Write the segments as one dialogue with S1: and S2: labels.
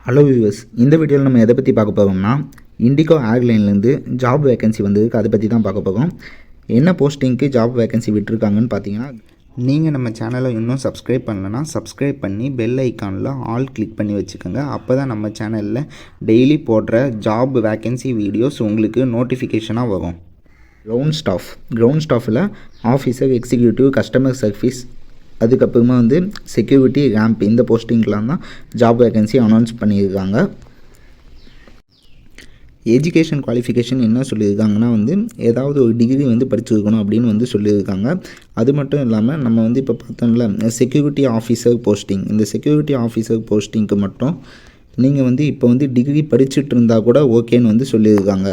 S1: Hello viewers, இந்த வீடியோவில் நம்ம எதை பற்றி பார்க்க போகிறோம்னா இண்டிகோ ஏர்லைன்லேருந்து ஜாப் வேகன்சி வந்திருக்கு. அதை பற்றி தான் பார்க்க போகிறோம். என்ன போஸ்டிங்க்கு ஜாப் வேகன்சி விட்டுருக்காங்கன்னு பார்த்தீங்கன்னா, நீங்கள் நம்ம சேனலை இன்னும் சப்ஸ்கிரைப் பண்ணலன்னா சப்ஸ்கிரைப் பண்ணி பெல் ஐக்கானில் ஆல் கிளிக் பண்ணி வச்சுக்கோங்க. அப்போ தான் நம்ம சேனலில் டெய்லி போடுற ஜாப் வேகன்சி வீடியோஸ் உங்களுக்கு நோட்டிஃபிகேஷனாக வரும். கிரவுண்ட் ஸ்டாஃபில் ஆஃபீஸர், எக்ஸிக்யூட்டிவ், கஸ்டமர் சர்வீஸ், அதுக்கப்புறமா செக்யூரிட்டி, ரேம்ப், இந்த போஸ்டிங்லாம் தான் ஜாப் வேகன்சி அனௌன்ஸ் பண்ணியிருக்காங்க. எஜுகேஷன் குவாலிஃபிகேஷன் என்ன சொல்லியிருக்காங்கன்னா ஏதாவது ஒரு டிகிரி படிச்சிருக்கணும் அப்படின்னு சொல்லியிருக்காங்க. அது மட்டும் இல்லாமல் நம்ம இப்போ பார்த்தோம்ல செக்யூரிட்டி ஆஃபீஸர் போஸ்டிங், இந்த செக்யூரிட்டி ஆஃபீஸர் போஸ்டிங்க்கு மட்டும் நீங்கள் இப்போ டிகிரி படிச்சுட்டு இருந்தால் கூட ஓகேன்னு சொல்லியிருக்காங்க.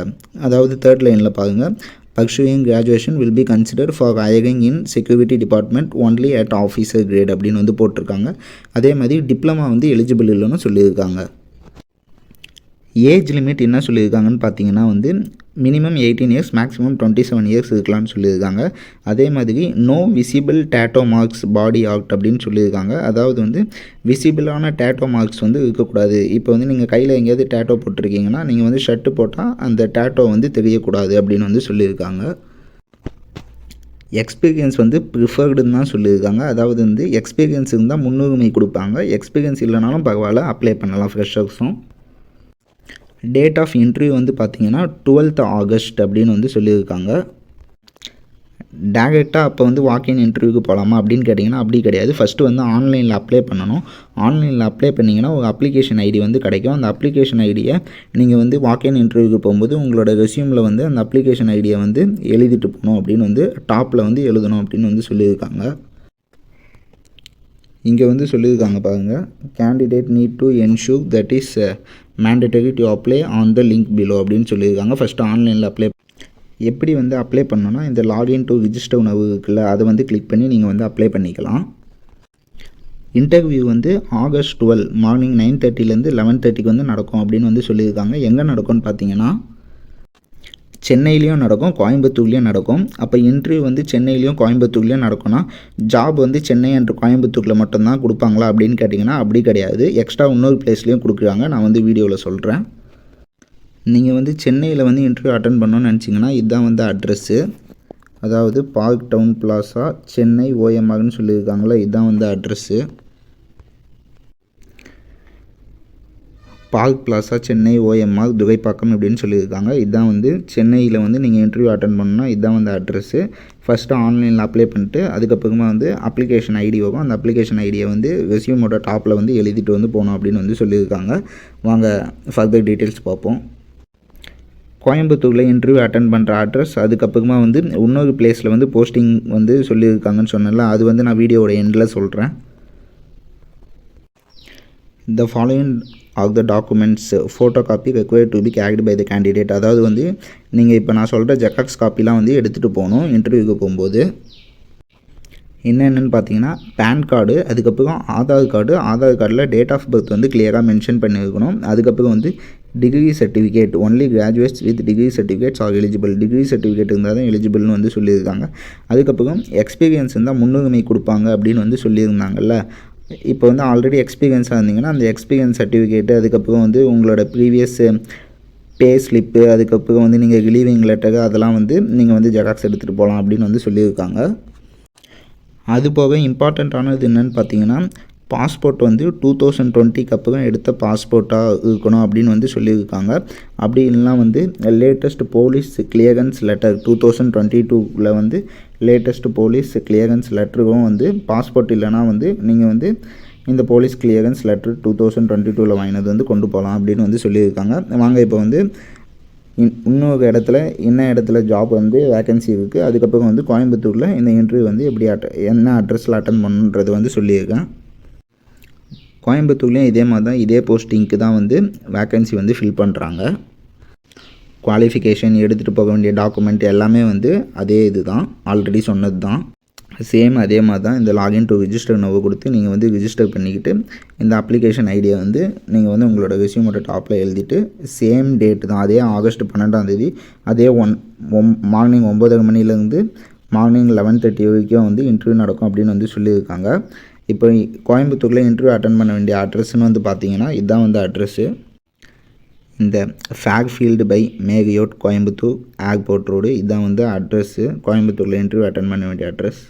S1: அதாவது தேர்ட் லைனில் பாருங்கள், pursuing graduation will be considered for hiring in security department only at officer grade அப்படின்னு போட்டிருக்காங்க. அதே மாதிரி டிப்ளமா எலிஜிபிள் இல்லைன்னு சொல்லியிருக்காங்க. ஏஜ் லிமிட் என்ன சொல்லியிருக்காங்கன்னு பார்த்தீங்கன்னா மினிமம் 18 இயர்ஸ், மேக்ஸிமம் 27 இயர்ஸ் இருக்கலாம்னு சொல்லியிருக்காங்க. அதே மாதிரி நோ விசிபிள் டேட்டோ மார்க்ஸ் பாடி ஆக்ட் அப்படின்னு சொல்லியிருக்காங்க. அதாவது விசிபிளான டேட்டோ மார்க்ஸ் இருக்கக்கூடாது. இப்போ நீங்கள் கையில் எங்கேயாவது டேட்டோ போட்டிருக்கீங்கன்னா நீங்கள் ஷர்ட்டு போட்டால் அந்த டேட்டோ தெரியக்கூடாது அப்படின்னு சொல்லியிருக்காங்க. எக்ஸ்பீரியன்ஸ் ப்ரிஃபர்டுன்னு தான் சொல்லியிருக்காங்க. அதாவது எக்ஸ்பீரியன்ஸ் இருந்தால் முன்னுரிமை கொடுப்பாங்க. எக்ஸ்பீரியன்ஸ் இல்லைனாலும் பரவாயில்ல, அப்ளை பண்ணலாம் ஃப்ரெஷர்ஸும். டேட் ஆஃப் இன்டர்வியூ பார்த்தீங்கன்னா 12th ஆகஸ்ட் அப்படின்னு சொல்லியிருக்காங்க. டேரெக்டாக அப்போ வாக்கின் இன்டர்வியூக்கு போகலாமா அப்படின்னு கேட்டிங்கன்னா அப்படி கிடையாது. ஃபஸ்ட்டு ஆன்லைனில் அப்ளை பண்ணணும். ஆன்லைனில் அப்ளை பண்ணிங்கன்னா ஒரு அப்ளிகேஷன் ஐடி கிடைக்கும். அந்த அப்ளிகேஷன் ஐடியை நீங்கள் வாக்கின் இன்டர்வியூக்கு போகும்போது உங்களோட ரெஸ்யூமில் அந்த அப்ளிகேஷன் ஐடியை எழுதிட்டு போகணும் அப்படின்னு டாப்பில் எழுதணும் அப்படின்னு சொல்லியிருக்காங்க. இங்கே சொல்லியிருக்காங்க பாருங்கள், candidate need to ensure that is mandatory to apply on the link below அப்படின்னு சொல்லியிருக்காங்க. ஃபஸ்ட்டு ஆன்லைனில் அப்ளை எப்படி அப்ளை பண்ணணும்னா இந்த லாகின் டு ரிஜிஸ்டர் உணவு இருக்குல்ல, அதை கிளிக் பண்ணி நீங்கள் அப்ளை பண்ணிக்கலாம். இன்டர்வியூ ஆகஸ்ட் 12 மார்னிங் 9:30லேருந்து 11:30க்கு நடக்கும் அப்படின்னு சொல்லியிருக்காங்க. எங்கே நடக்கும்னு பார்த்தீங்கன்னா சென்னையிலையும் நடக்கும், கோயம்புத்தூர்லேயும் நடக்கும். அப்போ இன்டர்வியூ சென்னையிலையும் கோயம்புத்தூர்லேயும் நடக்கும்னா ஜாப் சென்னை அண்ட் கோயம்புத்தூரில் மட்டும்தான் கொடுப்பாங்களா அப்படின்னு கேட்டிங்கன்னா அப்படி கிடையாது. எக்ஸ்ட்ரா இன்னொரு பிளேஸ்லேயும் கொடுக்குறாங்க. நான் வீடியோவில் சொல்கிறேன். நீங்கள் சென்னையில் இன்டர்வியூ அட்டன் பண்ணணும்னு நினச்சிங்கன்னா இதுதான் அட்ரஸ்ஸு. அதாவது பார்க் டவுன் பிளாசா, சென்னை ஓஎம்ஆர்னு சொல்லியிருக்காங்களா, இதுதான் address. Park plaza, Chennai OMR, Thoraipakkam அப்படின்னு சொல்லியிருக்காங்க. இதுதான் சென்னையில் நீங்கள் இன்டர்வியூ அட்டன் பண்ணணும்னா இதுதான் அட்ரஸ்ஸு. ஃபஸ்ட்டு ஆன்லைனில் அப்ளை பண்ணிட்டு அதுக்கப்புறமா அப்ளிகேஷன் ஐடி வரும். அந்த அப்ளிகேஷன் ஐடியை ரெஸ்யூமோட டாப்பில் எழுதிட்டு போகணும் அப்படின்னு சொல்லியிருக்காங்க. வாங்க ஃபர்தர் டீட்டெயில்ஸ் பார்ப்போம். கோயம்புத்தூரில் இன்டர்வியூ அட்டன் பண்ணுற அட்ரஸ், அதுக்கப்புறமா இன்னொரு பிளேஸில் போஸ்டிங் சொல்லியிருக்காங்கன்னு சொன்னல, அது நான் வீடியோவோட எண்டில் சொல்கிறேன். The following of the documents photocopy required to be carried by the candidate. அதாவது நீங்கள் இப்போ நான் சொல்கிற ஜெராக்ஸ் காப்பிலாம் எடுத்துகிட்டு போகணும் இன்டர்வியூக்கு போகும்போது. என்னென்னு பார்த்தீங்கன்னா பேன் கார்டு, அதுக்கப்புறம் ஆதார் கார்டில் டேட் ஆஃப் பர்த் கிளியராக மென்ஷன் பண்ணியிருக்கணும். அதுக்கப்புறம் degree certificate, only graduates with degree certificates are eligible. Degree certificate இருந்தால் தான் எலிஜிபிள்னு சொல்லியிருக்காங்க. அதுக்கப்புறம் எக்ஸ்பீரியன்ஸ் இருந்தால் முன்னுரிமை கொடுப்பாங்க அப்படின்னு சொல்லியிருந்தாங்கல்ல. இப்போ ஆல்ரெடி எக்ஸ்பீரியன்ஸாக இருந்தீங்கன்னா அந்த எக்ஸ்பீரியன்ஸ் சர்டிஃபிகேட்டு, அதுக்கப்புறம் உங்களோட ப்ரீவியஸ் பே ஸ்லிப்பு, அதுக்கப்புறம் நீங்கள் ரிலீவிங் லெட்டரு, அதெல்லாம் நீங்கள் ஜெராக்ஸ் எடுத்துகிட்டு போகலாம் அப்படின்னு சொல்லியிருக்காங்க. அதுபோக இம்பார்ட்டண்ட்டானது என்னென்னு பார்த்தீங்கன்னா பாஸ்போர்ட் 2020க்கு அப்புறம் எடுத்த பாஸ்போர்ட்டாக இருக்கணும் அப்படின்னு சொல்லியிருக்காங்க. அப்படி இல்லைனா லேட்டஸ்ட் போலீஸ் கிளியரன்ஸ் லெட்டர் 2022ல் லேட்டஸ்ட் போலீஸ் கிளியரன்ஸ் லெட்டரும் பாஸ்போர்ட் இல்லைனா நீங்கள் இந்த போலீஸ் கிளியரன்ஸ் லெட்டர் 2022ல் வாங்கினது கொண்டு போகலாம் அப்படின்னு சொல்லியிருக்காங்க. வாங்க இப்போ இன்னொரு இடத்துல என்ன இடத்துல ஜாப் வேகன்சி இருக்குது, அதுக்கப்புறம் கோயம்புத்தூரில் இந்த இன்டர்வியூ எப்படி என்ன அட்ரஸில் அட்டன் பண்ணுன்றது சொல்லியிருக்கேன். கோயம்புத்தூர்லேயும் இதே மாதிரி தான், இதே போஸ்டிங்க்கு தான் வேக்கன்சி ஃபில் பண்ணுறாங்க. குவாலிஃபிகேஷன், எடுத்துகிட்டு போக வேண்டிய டாக்குமெண்ட் எல்லாமே அதே இது தான், ஆல்ரெடி சொன்னது தான். சேம் அதே மாதிரி தான் இந்த லாகின் டு ரிஜிஸ்டர் நோவை கொடுத்து நீங்கள் ரிஜிஸ்டர் பண்ணிக்கிட்டு இந்த அப்ளிகேஷன் ஐடியை நீங்கள் உங்களோட ரெஸ்யூமோட டாப்பில் எழுதிட்டு சேம் டேட் தான், அதே ஆகஸ்ட் 12ஆம் அதே மார்னிங் 9:30 மணிலேருந்து மார்னிங் 11:30 வரைக்கும் இன்டர்வியூ நடக்கும் அப்படின்னு சொல்லியிருக்காங்க. இப்போ கோயம்புத்தூரில் இன்டர்வியூ அட்டன் பண்ண வேண்டிய அட்ரஸ்ன்னு வந்து பார்த்தீங்கன்னா இதுதான் வந்து அட்ரஸ்ஸு. இந்த Fairfield by Marriott Coimbatore airport road இதுதான் வந்து அட்ரஸ்ஸு. கோயம்புத்தூரில் இன்டர்வியூ அட்டன் பண்ண வேண்டிய அட்ரஸ்.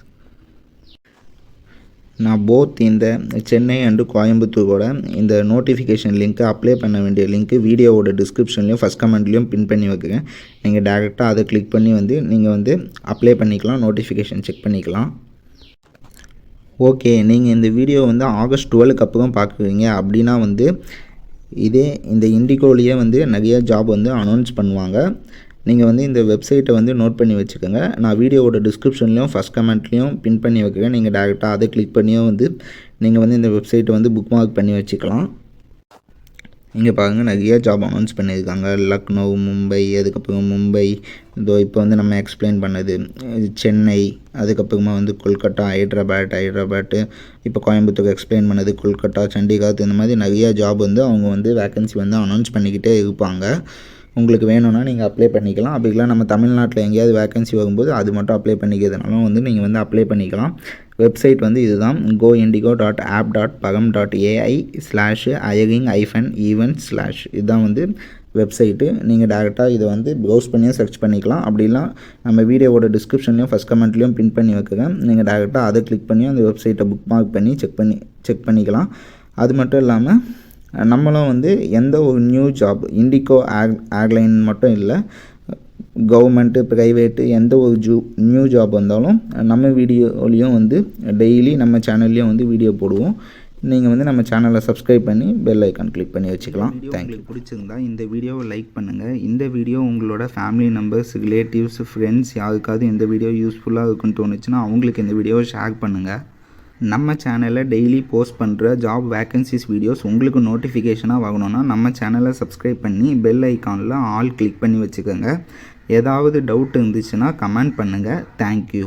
S1: நான் போத் இந்த சென்னை அண்டு கோயம்புத்தூரோட இந்த நோட்டிஃபிகேஷன் லிங்க்கு அப்ளை பண்ண வேண்டிய லிங்க்கு வீடியோவோட டிஸ்கிரிப்ஷன்லையும் ஃபஸ்ட் கமெண்ட்லேயும் பின் பண்ணி வைக்கிறேன். நீங்கள் டேரெக்டாக அதை கிளிக் பண்ணி வந்து நீங்கள் வந்து அப்ளை பண்ணிக்கலாம், நோட்டிஃபிகேஷன் செக் பண்ணிக்கலாம். ஓகே, நீங்கள் இந்த வீடியோ வந்து ஆகஸ்ட் 12க்கு அப்புறம் பார்க்குறீங்க அப்படின்னா வந்து இதே இந்த இண்டிகோலேயே வந்து நிறைய ஜாப் வந்து அனௌன்ஸ் பண்ணுவாங்க. நீங்கள் வந்து இந்த வெப்சைட்டை வந்து நோட் பண்ணி வச்சுக்கோங்க. நான் வீடியோவோட டிஸ்கிரிப்ஷன்லையும் ஃபஸ்ட் கமெண்ட்லேயும் பின் பண்ணி வைக்கிறேன். நீங்கள் டேரெக்டாக அதை கிளிக் பண்ணியும் வந்து நீங்கள் வந்து இந்த வெப்சைட்டை வந்து புக் மார்க் பண்ணி வச்சுக்கலாம். இங்கே பாருங்கள், நிறைய ஜாப் அனௌன்ஸ் பண்ணியிருக்காங்க. லக்னோ, மும்பை, அதுக்கப்புறம் மும்பை, இதோ இப்போ வந்து நம்ம எக்ஸ்பிளைன் பண்ணது சென்னை, அதுக்கப்புறமா வந்து கொல்கட்டா, ஹைட்ராபாட்டு, இப்போ கோயம்புத்தூர் எக்ஸ்பிளைன் பண்ணது கொல்கட்டா, சண்டிகர், இந்த மாதிரி நிறைய ஜாப் வந்து அவங்க வந்து வேக்கன்சி வந்து அனௌன்ஸ் பண்ணிக்கிட்டே இருப்பாங்க. உங்களுக்கு வேணும்னா நீங்கள் அப்ளை பண்ணிக்கலாம். அப்படிலாம் நம்ம தமிழ்நாட்டில் எங்கேயாவது வேக்கன்சி வரும்போது அது மட்டும் அப்ளை பண்ணிக்கிறதுனாலும் வந்து நீங்கள் வந்து அப்ளை பண்ணிக்கலாம். வெப்சைட் வந்து இதுதான், goindigo.app.pagam.ai/hiring-events/ இதுதான் வந்து வெப்சைட்டு. நீங்கள் டேரெக்டாக இதை வந்து ப்ரௌஸ் பண்ணியும் சர்ச் பண்ணிக்கலாம். அப்படிலாம் நம்ம வீடியோவோட டிஸ்கிரிப்ஷன்லையும் ஃபஸ்ட் கமெண்ட்லேயும் பின் பண்ணி வைக்கிறேன். நீங்கள் டேரெக்டாக அதை கிளிக் பண்ணி அந்த வெப்சைட்டை புக் மார்க் பண்ணி செக் பண்ணிக்கலாம். அது மட்டும் இல்லாமல் நம்மளும் வந்து எந்த ஒரு நியூ ஜாப் இண்டிகோ ஏர்லைன் மட்டும் இல்லை, கவர்மெண்ட்டு, ப்ரைவேட்டு எந்த ஒரு நியூ ஜாப் வந்தாலும் நம்ம வீடியோலையும் வந்து டெய்லி நம்ம சேனல்லையும் வந்து வீடியோ போடுவோம். நீங்கள் வந்து நம்ம சேனலை சப்ஸ்கிரைப் பண்ணி பெல் ஐக்கான் கிளிக் பண்ணி வச்சுக்கலாம். தேங்க்யூ. பிடிச்சிருந்தா இந்த வீடியோவை லைக் பண்ணுங்கள். இந்த வீடியோ உங்களோட ஃபேமிலி மெம்பர்ஸ், ரிலேட்டிவ்ஸ், ஃப்ரெண்ட்ஸ் யாருக்காவது இந்த வீடியோ யூஸ்ஃபுல்லாக இருக்குன்னு தோணுச்சுன்னா அவங்களுக்கு இந்த வீடியோவை ஷேர் பண்ணுங்கள். நம்ம சேனலில் டெய்லி போஸ்ட் பண்ணுற ஜாப் வேக்கன்சிஸ் வீடியோஸ் உங்களுக்கு நோட்டிஃபிகேஷனாக வரணுன்னா நம்ம சேனலை சப்ஸ்கிரைப் பண்ணி பெல் ஐக்கானில் ஆல் கிளிக் பண்ணி வச்சுக்கோங்க. ஏதாவது டவுட் இருந்துச்சுன்னா கமெண்ட் பண்ணுங்கள். தேங்க்யூ.